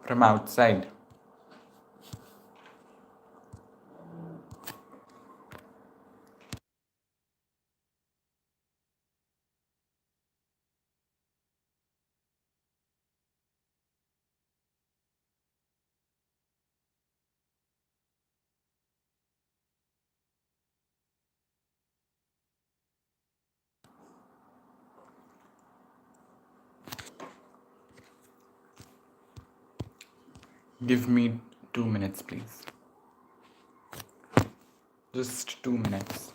from outside. Give me 2 minutes, please. Just 2 minutes.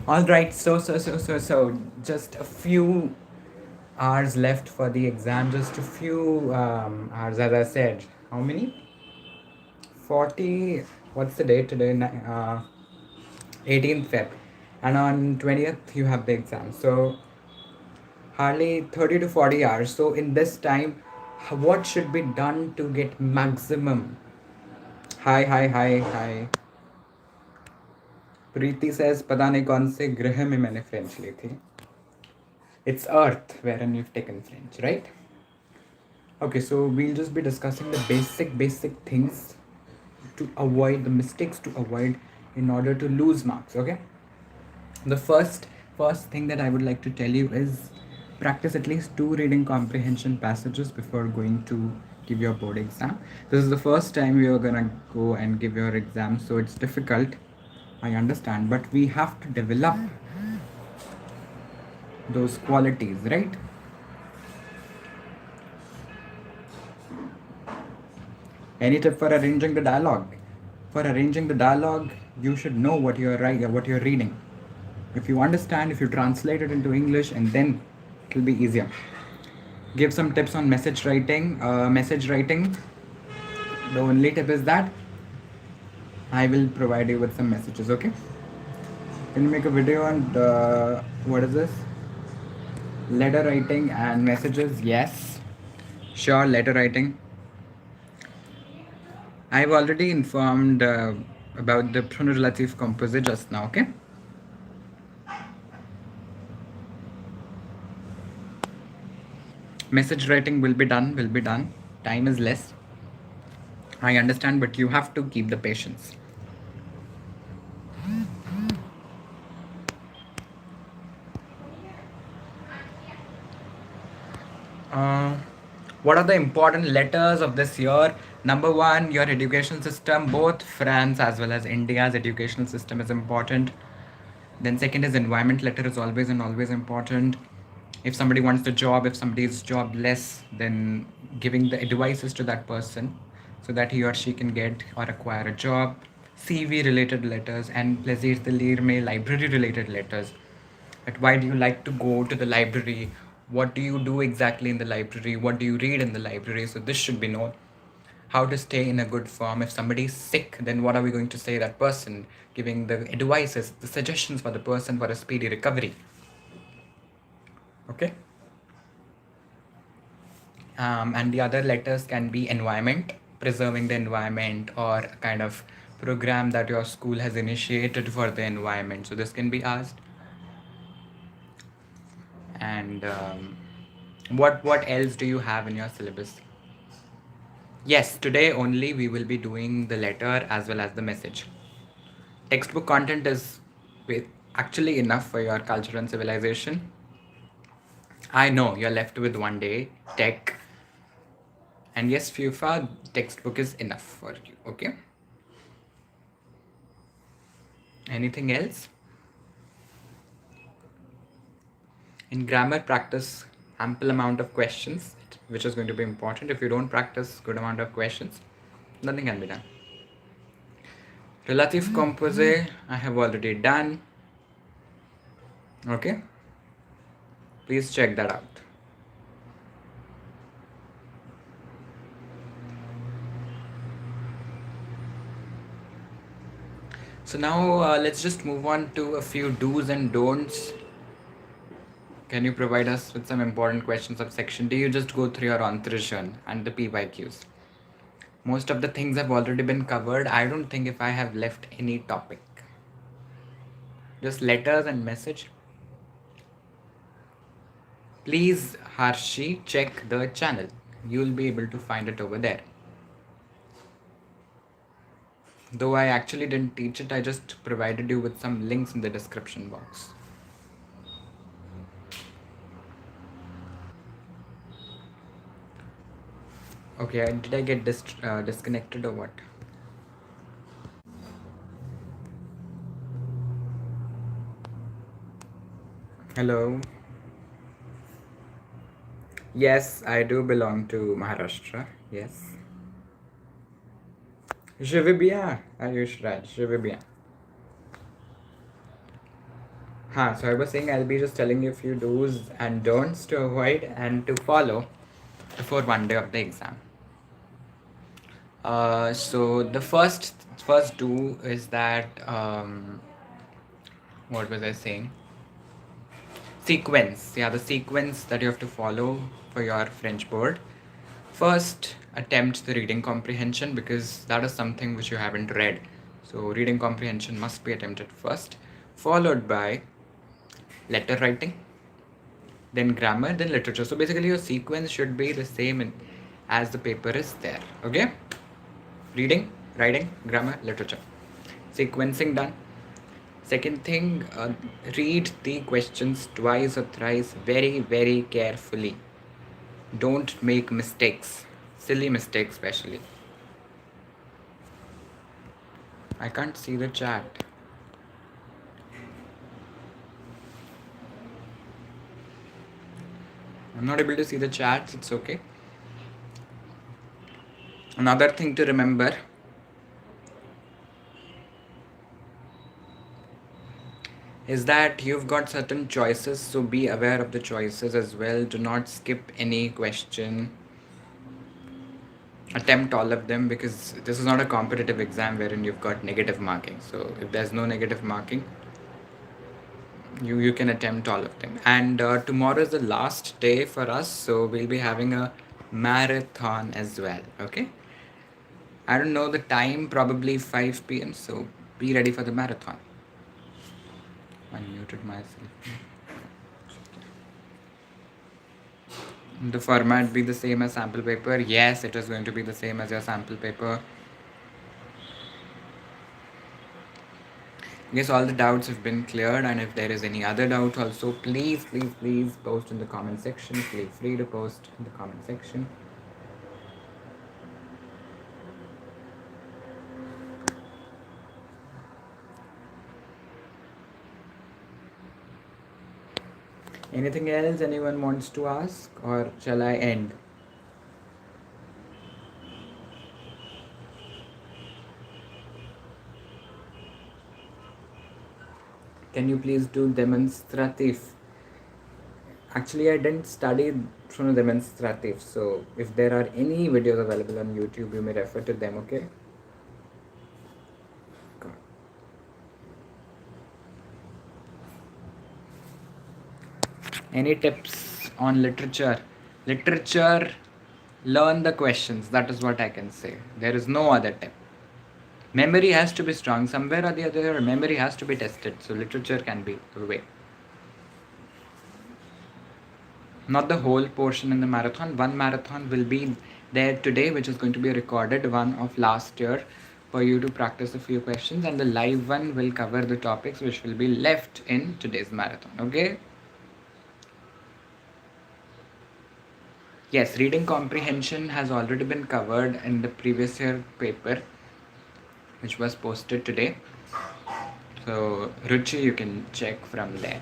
All right, so just a few hours left for the exam, just a few hours, as I said. How many? 40. What's the date today? 18th Feb. And on 20th, you have the exam. So hardly 30 to 40 hours. So in this time, what should be done to get maximum? Hi. Preeti says पता नहीं कौन से ग्रह में मैंने French ली थी. It's Earth wherein you've taken French, right? Okay, so we'll just be discussing the basic things to avoid the mistakes to avoid in order to lose marks. Okay. The first thing that I would like to tell you is practice at least 2 reading comprehension passages before going to give your board exam. This is the first time you're gonna go and give your exam, so it's difficult. I understand, but we have to develop those qualities, right? Any tip for arranging the dialogue? For arranging the dialogue, you should know what you're writing, what you're reading. If you understand, if you translate it into English, and then it'll be easier. Give some tips on message writing. The only tip is that I will provide you with some messages. Okay? Can you make a video on what is this? Letter writing and messages. Yes, sure. Letter writing. I've already informed about the pluralative composite just now. Okay. Message writing will be done. Time is less. I understand, but you have to keep the patience. Uh, what are the important letters of this year? Number one, your education system, both France as well as India's educational system is important. Then second is environment letter is always and always important. If somebody wants the job, if somebody is jobless, then giving the advices to that person so that he or she can get or acquire a job. CV related letters and plaisir de lire में library related letters. At why do you like to go to the library? What do you do exactly in the library? What do you read in the library? So this should be known. How to stay in a good form. If somebody is sick, then what are we going to say that person? Giving the advices, the suggestions for the person for a speedy recovery. Okay. And the other letters can be environment, preserving the environment, or a kind of program that your school has initiated for the environment. So this can be asked. And what else do you have in your syllabus? Yes, today only we will be doing the letter as well as the message. Textbook content is actually enough for your culture and civilization. I know you're left with one day tech, and yes, FIFA textbook is enough for you. Okay. Anything else? In grammar, practice ample amount of questions, which is going to be important. If you don't practice good amount of questions, nothing can be done. Relative composite, I have already done. Okay, please check that out. So now let's just move on to a few do's and don'ts. Can you provide us with some important questions of section D? You just go through your Antrishan and the PYQs. Most of the things have already been covered. I don't think if I have left any topic. Just letters and message. Please, Harshi, check the channel. You'll be able to find it over there. Though I actually didn't teach it, I just provided you with some links in the description box. Okay, did I get disconnected or what? Hello. Yes, I do belong to Maharashtra. Yes. Je vais bien, Ayush Raj. Je vais bien. So I was saying I'll be just telling you a few do's and don'ts to avoid and to follow before one day of the exam. So the first do is that what was I saying? Sequence. Yeah, the sequence that you have to follow for your French board. First, attempt the reading comprehension because that is something which you haven't read. So reading comprehension must be attempted first, followed by letter writing, then grammar, then literature. So basically your sequence should be the same as the paper is there. Okay? Reading, writing, grammar, literature. Sequencing done. Second thing, read the questions twice or thrice very, very carefully. Don't make mistakes. Silly mistakes especially. I can't see the chat. I'm not able to see the chats, it's okay. Another thing to remember is that you've got certain choices, so be aware of the choices as well. Do not skip any question. Attempt all of them because this is not a competitive exam wherein you've got negative marking. So if there's no negative marking, you can attempt all of them. And tomorrow is the last day for us, so we'll be having a marathon as well. Okay, I don't know the time, probably 5 p.m. So be ready for the marathon. Unmuted myself. The format be the same as sample paper? Yes, it is going to be the same as your sample paper. I guess all the doubts have been cleared, and if there is any other doubt also, please post in the comment section. Feel free to post in the comment section. Anything else anyone wants to ask, or shall I end? Can you please do demonstrative? Actually, I didn't study from demonstrative, so if there are any videos available on YouTube, you may refer to them, okay? Any tips on literature? Literature, learn the questions. That is what I can say. There is no other tip. Memory has to be strong. Somewhere or the other, memory has to be tested. So literature can be the way. Not the whole portion in the marathon. One marathon will be there today, which is going to be a recorded one of last year for you to practice a few questions, and the live one will cover the topics which will be left in today's marathon. Okay? Yes, reading comprehension has already been covered in the previous year paper, which was posted today. So, Ruchi, you can check from there.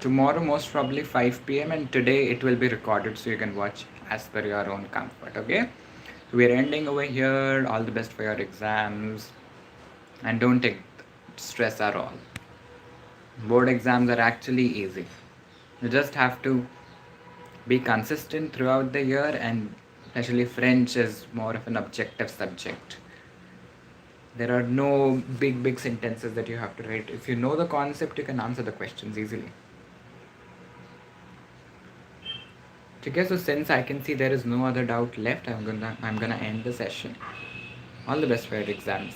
Tomorrow, most probably 5 p.m., and today it will be recorded so you can watch as per your own comfort. Okay, we're ending over here. All the best for your exams, and don't take stress at all. Board exams are actually easy. You just have to be consistent throughout the year, and especially French is more of an objective subject. There are no big sentences that you have to write. If you know the concept, you can answer the questions easily. Okay, so since I can see there is no other doubt left, I'm gonna end the session. All the best for your exams.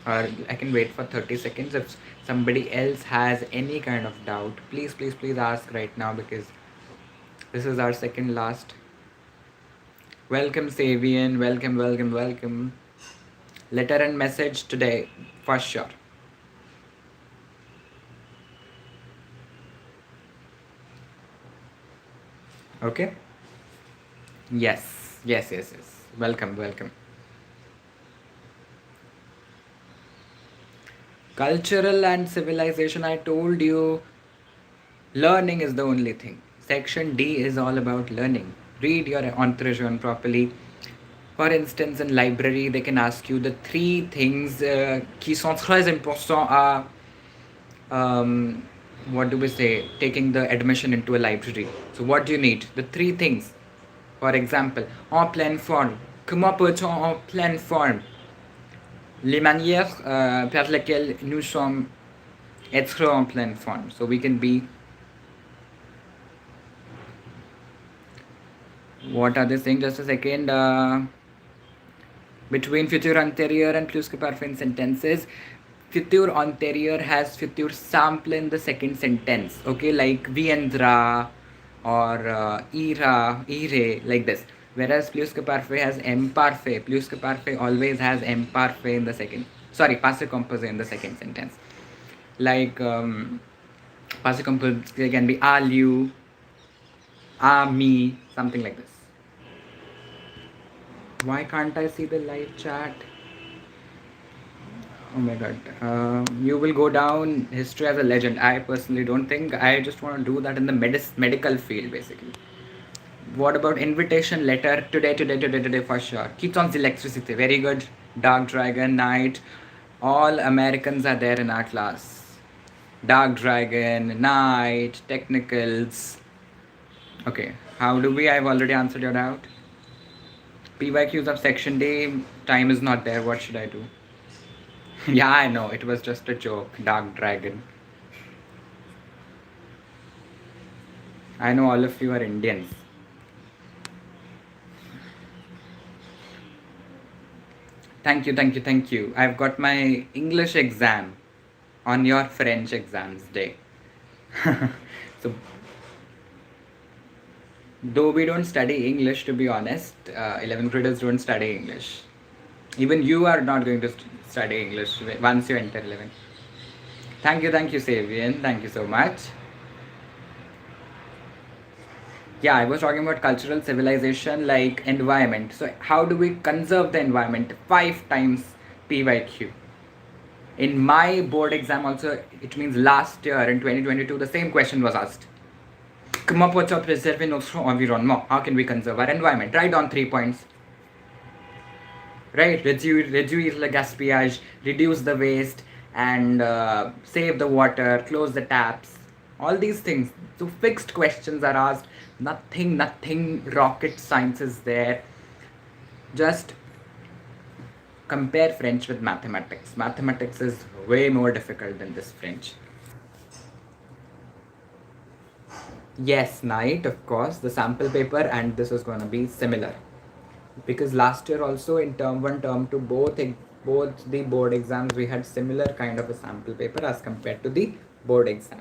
Or I can wait for 30 seconds. If somebody else has any kind of doubt, please ask right now, because this is our second last. Welcome Savian, welcome. Letter and message today, for sure. Okay? Yes. Welcome. Cultural and civilization, I told you, learning is the only thing. Section D is all about learning. Read your entretien properly. For instance, in library, they can ask you the three things qui sont très importants à, what do we say, taking the admission into a library. So what do you need? The three things. For example, en pleine forme. Comment peut-on en pleine forme? Les manières par lesquelles nous sommes être en pleine forme. So we can be. What are they saying? Just a second. Between futur antérieur and plus que parfait in sentences, futur antérieur has futur sample in the second sentence. Okay, like viendra or ira, ire, like this. Whereas plus que parfait has imparfait. Plus que parfait always has imparfait in the second. Sorry, passé composé in the second sentence. Like passé composé can be à you, à me, something like this. Why can't I see the live chat? Oh my god. You will go down history as a legend. I personally don't think. I just want to do that in the medical field, basically. What about invitation letter? Today for sure. Ketones electricity. Very good. Dark Dragon, Night. All Americans are there in our class. Dark Dragon, Night, Technicals. Okay. How do we? I've already answered your doubt. PYQs of section D. Time is not there. What should I do? Yeah, I know. It was just a joke. Dark Dragon. I know all of you are Indians. Thank you. I've got my English exam on your French exams day. So, though we don't study English, to be honest, 11th graders don't study English. Even you are not going to study English once you enter 11. Thank you, Savian. Thank you so much. Yeah, I was talking about cultural civilization, like environment. So how do we conserve the environment? 5 times PYQ. In my board exam also, it means last year in 2022, the same question was asked. Comment peut-on préserver notre environnement? How can we conserve our environment? Write down 3 points. Right, reduce the gaspillage, reduce the waste, and save the water, close the taps. All these things. So fixed questions are asked. Nothing rocket science is there. Just compare French with mathematics. Mathematics is way more difficult than this French. Yes, Night, of course, the sample paper, and this is going to be similar. Because last year also in term 1, term 2, both the board exams, we had similar kind of a sample paper as compared to the board exam.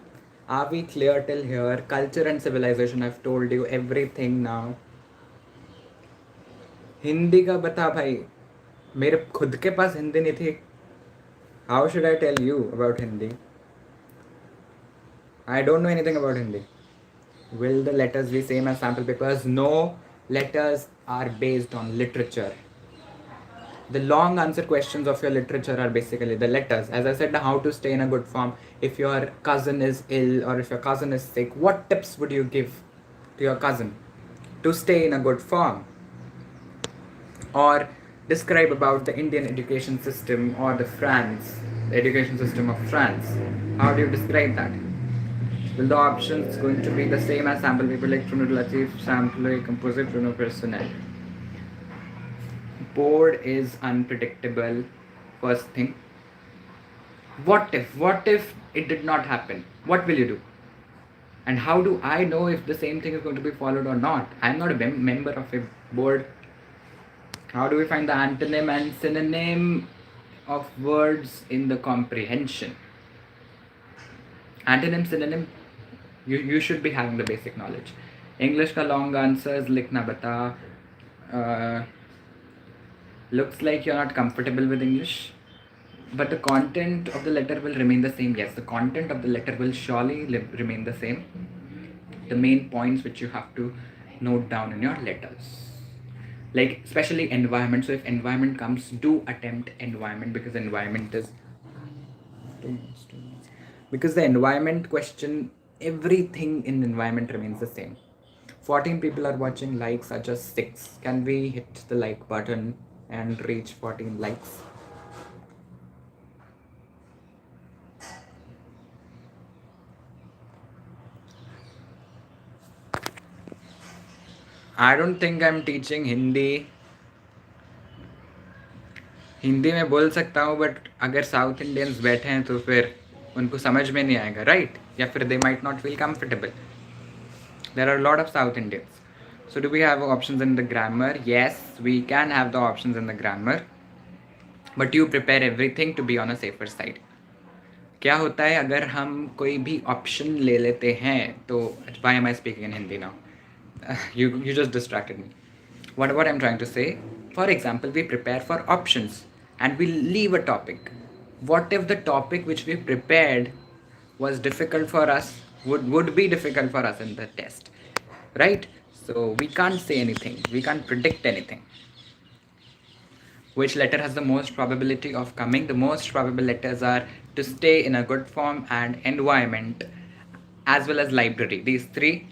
Are we clear till here? Culture and civilization, I've told you everything now. Hindi का बता भाई, मेरे खुद के पास हिंदी नहीं थी. How should I tell you about Hindi? I don't know anything about Hindi. Will the letters be same as sample papers? No, letters are based on literature. The long answer questions of your literature are basically the letters. As I said, how to stay in a good form. If your cousin is ill or if your cousin is sick, what tips would you give to your cousin? to stay in a good form? Or describe about the Indian education system or the education system of France. How do you describe that? Will the options going to be the same as sample paper like Pruno Relative, sample composite, Pruno personnel? Board is unpredictable. First thing. What if it did not happen? What will you do? And how do I know if the same thing is going to be followed or not? I'm not a member of a board. How do we find the antonym and synonym of words in the comprehension? Antonym, synonym, you should be having the basic knowledge. English ka long answers likhna bata. Looks like you're not comfortable with English, but the content of the letter will remain the same. Yes, the content of the letter will surely remain the same. The main points which you have to note down in your letters, like especially environment. So if environment comes, do attempt environment, because environment is because the environment question, everything in environment remains the same. 14 people are watching, likes are just 6. Can we hit the like button and reach 14 likes? I don't think I'm teaching Hindi. Hindi में बोल सकता हूँ, but अगर south Indians बैठे हैं तो फिर उनको समझ में नहीं आएगा, राइट? या फिर they might not feel comfortable. There are a lot of South Indians. So do we have options in the grammar? Yes, we can have the options in the grammar, but you prepare everything to be on a safer side. क्या होता है अगर हम कोई भी option ले लेते हैं तो, why am I speaking in Hindi now? You just distracted me. What I'm trying to say, for example, we prepare for options and we leave a topic. What if the topic which we prepared was difficult for us, would be difficult for us in the test, right? So we can't say anything, we can't predict anything. Which letter has the most probability of coming? The most probable letters are to stay in a good form and environment, as well as library. These three,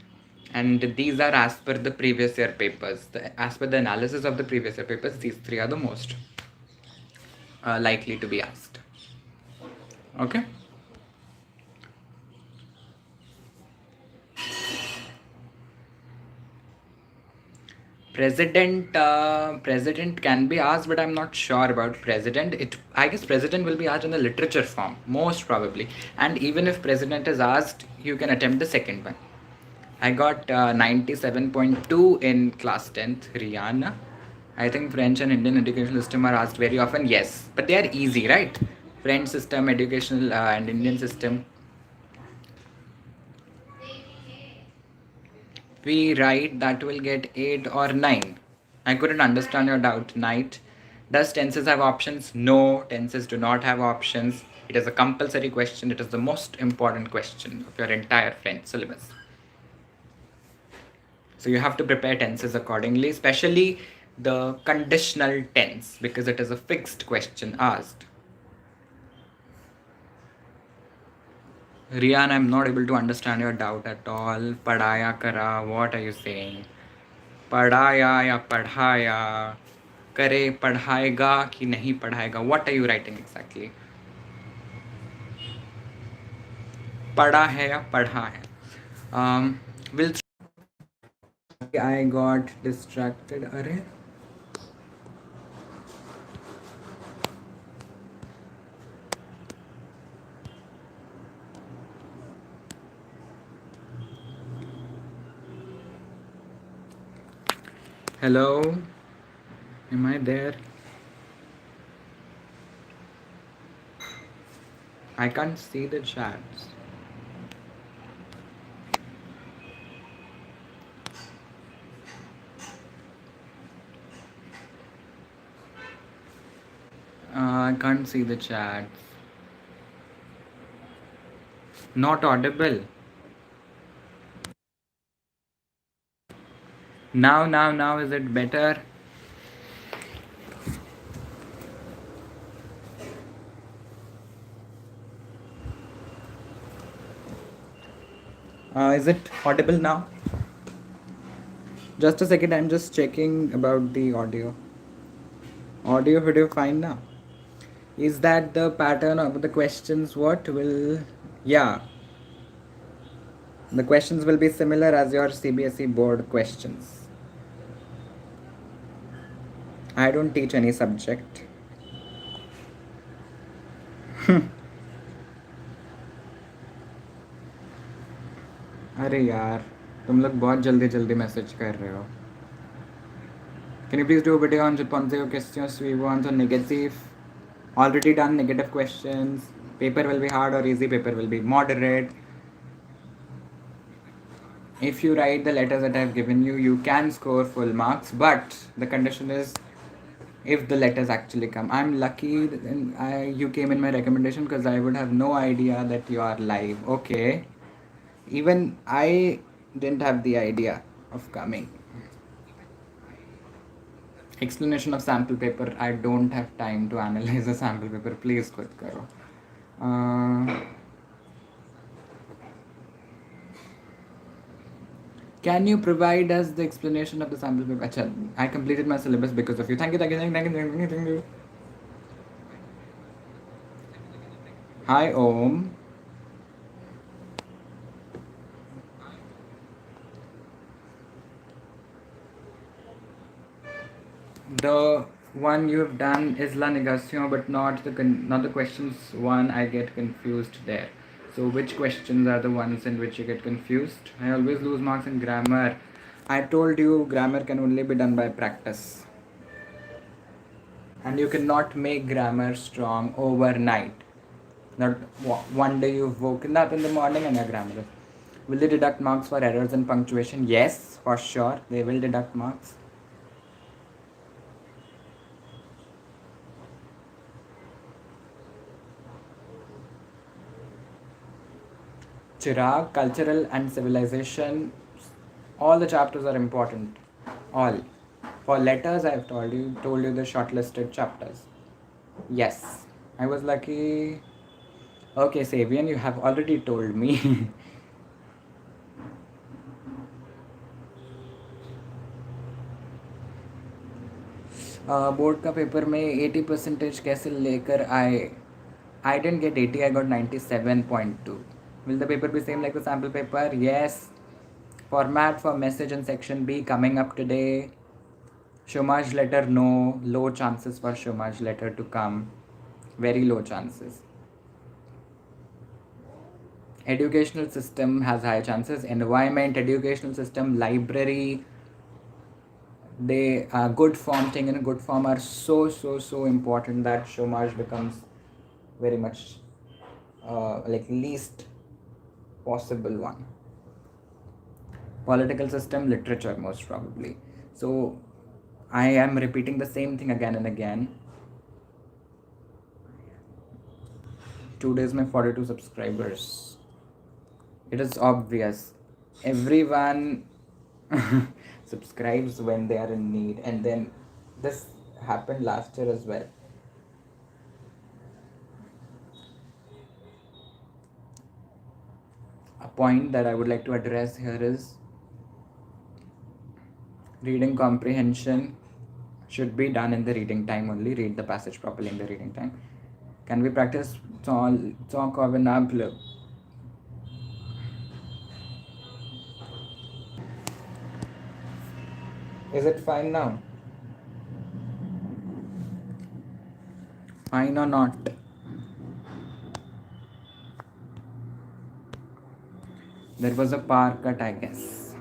and these are as per the previous year papers. As per the analysis of the previous year papers, these three are the most likely to be asked. Okay. President can be asked, but I'm not sure about president. I guess president will be asked in the literature form, most probably. And even if president is asked, you can attempt the second one. I got 97.2 in class 10th, Rihanna. I think French and Indian educational system are asked very often. Yes, but they are easy, right? French system, educational and Indian system. We write that will get 8 or 9. I couldn't understand your doubt, Knight. Does tenses have options? No, tenses do not have options. It is a compulsory question. It is the most important question of your entire French syllabus. So you have to prepare tenses accordingly, especially the conditional tense, because it is a fixed question asked. Rian, I'm not able to understand your doubt at all. Padaya kara, what are you saying? Padaya ya padhaya? Kare padhaega ki nahi padhaega? What are you writing exactly? Pada hai ya padha hai? I got distracted. Arre? Hello? Am I there? I can't see the chats. I can't see the chats. Not audible. Now, is it better? Is it audible now? Just a second, I'm just checking about the audio. Audio video fine now. Is that the pattern of the questions? What will. Yeah, the questions will be similar as your CBSE board questions. I don't teach any subject. अरे यार तुम लोग बहुत जल्दी जल्दी message कर रहे हो. Can you please do a video on responsive questions we want on negative? Already done negative questions. Paper will be hard or easy, paper will be moderate. If you write the letters that I have given you, you can score full marks, but the condition is if the letters actually come. I'm lucky you came in my recommendation because I would have no idea that you are live. Okay. Even I didn't have the idea of coming. Explanation of sample paper. I don't have time to analyze a sample paper. Please quit karo. Can you provide us the explanation of the sample paper? Achha, I completed my syllabus because of you. Thank you, thank you, thank you, thank you, thank you. Hi, Om. The one you've done is La Negation, but not the questions one. I get confused there. So which questions are the ones in which you get confused? I always lose marks in grammar. I told you grammar can only be done by practice. And you cannot make grammar strong overnight. Not one day you've woken up in the morning and your grammar is. Will they deduct marks for errors in punctuation? Yes, for sure. They will deduct marks. Chirag, cultural and civilization, all the chapters are important. All. For letters, I've told you the shortlisted chapters. Yes. I was lucky. Okay, Savian, you have already told me. Board का paper में 80% कैसे लेकर आए? I didn't get 80, I got 97.2. Will the paper be same like the sample paper? Yes. Format for message in section B coming up today. Shomaj letter, no. Low chances for Shomaj letter to come. Very low chances. Educational system has high chances. Environment, educational system, library, they good form thing and good form are so important that Shomaj becomes very much like least possible one. Political system, literature most probably. So I am repeating the same thing again and again. 2 days my 42 subscribers. It is obvious. Everyone subscribes when they are in need, and then this happened last year as well. A point that I would like to address here is reading comprehension should be done in the reading time only. Read the passage properly in the reading time. Can we practice talk of an ample? Is it fine now? Fine or not? There was a power cut, I guess.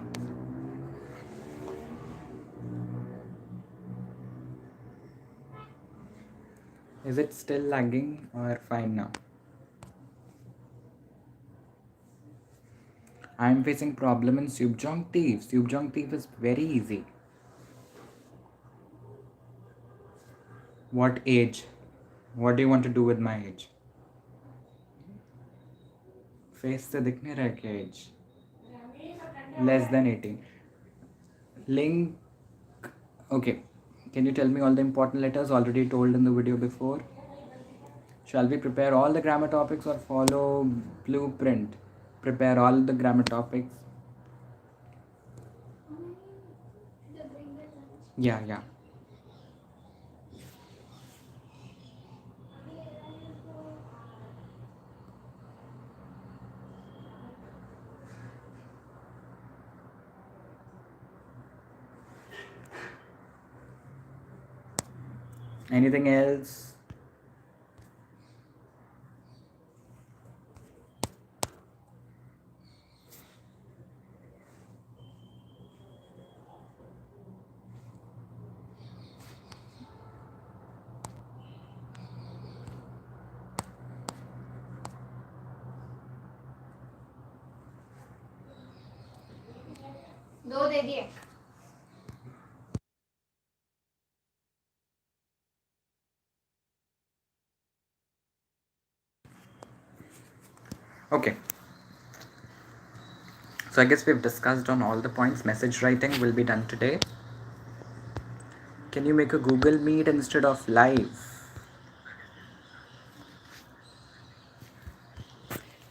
Is it still lagging or fine now? I am facing problem in subjunctive. Subjunctive is very easy. What age? What do you want to do with my age? Face से दिख नहीं रहा क्या age? Less than 18. Link. Okay. Can you tell me all the important letters already told in the video before? Shall we prepare all the grammar topics or follow blueprint? Prepare all the grammar topics. Yeah, yeah. Anything else? दो दे दिए. Okay. So I guess we've discussed on all the points. Message writing will be done today. Can you make a Google Meet instead of live?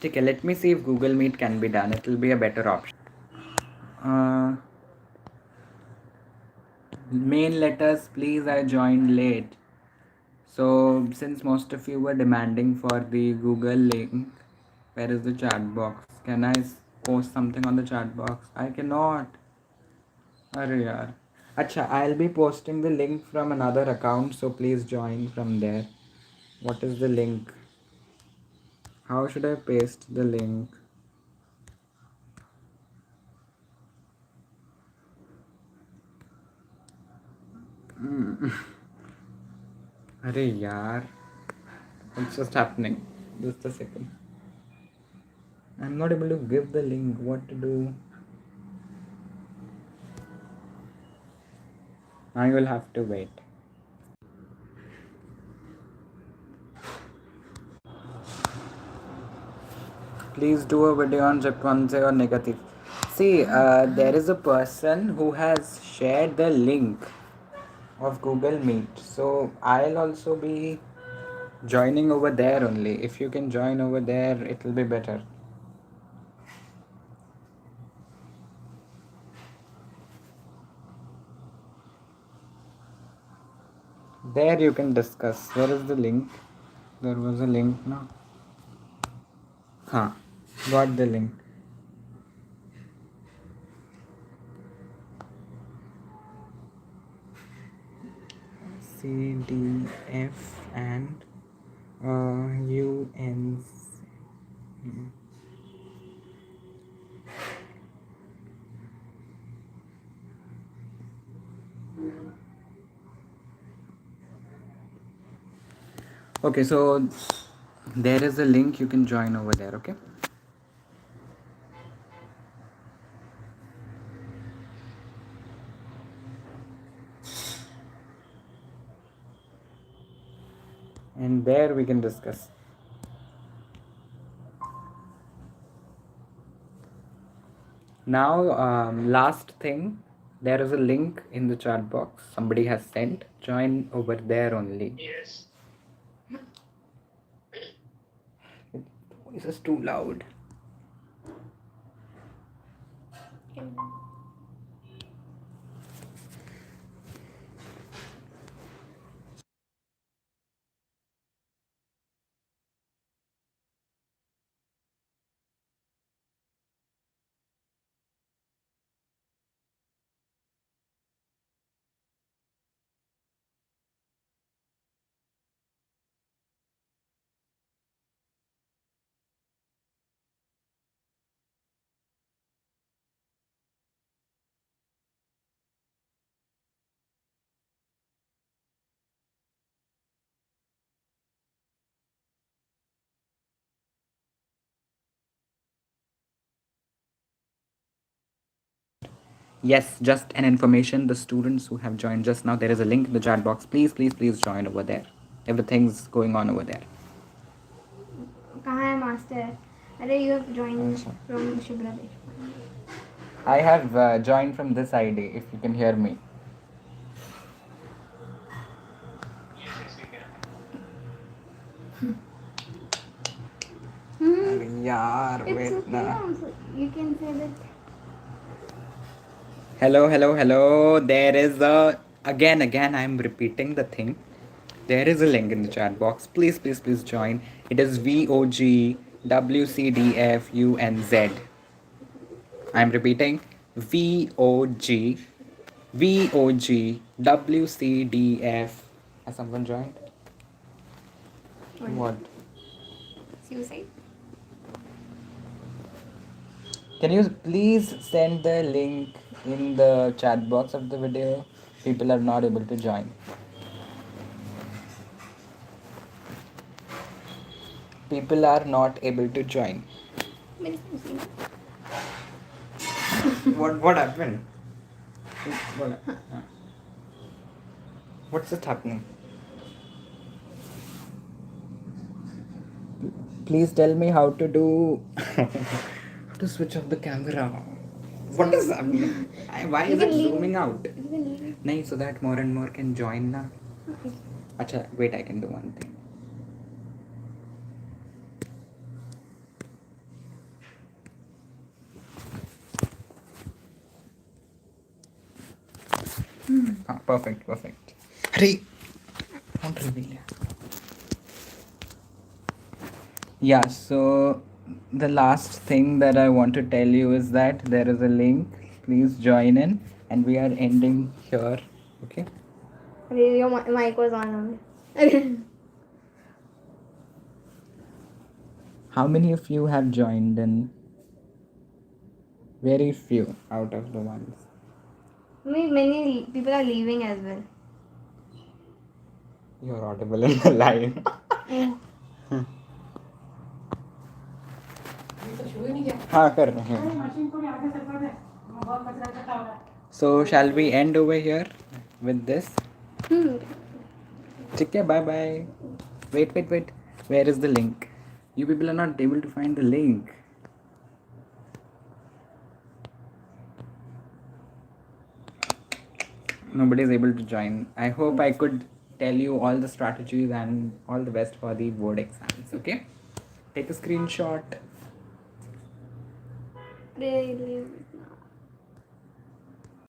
Okay, let me see if Google Meet can be done. It will be a better option. Uh, Main letters, please. I joined late. So, since most of you were demanding for the Google link, where is the chat box? Can I post something on the chat box? I cannot. Arey yaar. Acha, I'll be posting the link from another account, so please join from there. What is the link? How should I paste the link? Arey yaar. What's just happening? Just a second. I'm not able to give the link. What to do? I will have to wait. Please do a video on Chimpanzee or negative. See, there is a person who has shared the link of Google Meet. So I'll also be joining over there only. If you can join over there, it will be better. There you can discuss. Where is the link? There was a link now. Huh. Got the link. C D F and U N. Okay, so there is a link, you can join over there. Okay. And there we can discuss. Now, last thing, there is a link in the chat box somebody has sent. Join over there only. Yes. The voice is too loud. Yes, just an information. The students who have joined just now, there is a link in the chat box. Please, please, please join over there. Everything's going on over there. कहाँ है master? अरे you have joined अच्छा. from Shubhra Deshpande. I have joined from this ID, if you can hear me. अरे यार, It's wait okay ना. also. You can say that. Hello, hello, hello. There is a again, I'm repeating the thing. There is a link in the chat box. Please join. It is VOGWCDFUNZ. I'm repeating VOGWCDF. Has someone joined? What? Suicide. Can you please send the link in the chat box of the video? People are not able to join. People are not able to join. What happened? What's just happening? Please tell me how to do how to switch off the camera. What is happening? Why You is can it leave zooming it. out? You can leave it. Nahi, so that more and more can join na. Okay. Acha, wait, I can do one thing. Perfect. Hurry! Don't reveal it. Yeah, so the last thing that I want to tell you is that there is a link. Please join in, and we are ending here. Okay? Your mic was on. Okay. How many of you have joined in? Very few out of the ones. Many people are leaving as well. You're audible in the live. Oh. हाँ कर रहे हैं. So shall we end over here with this? ठीक है, bye bye. Wait. Where is the link? You people are not able to find the link. Nobody is able to join. I hope I could tell you all the strategies and all the best for the board exams. Okay? Take a screenshot. Really.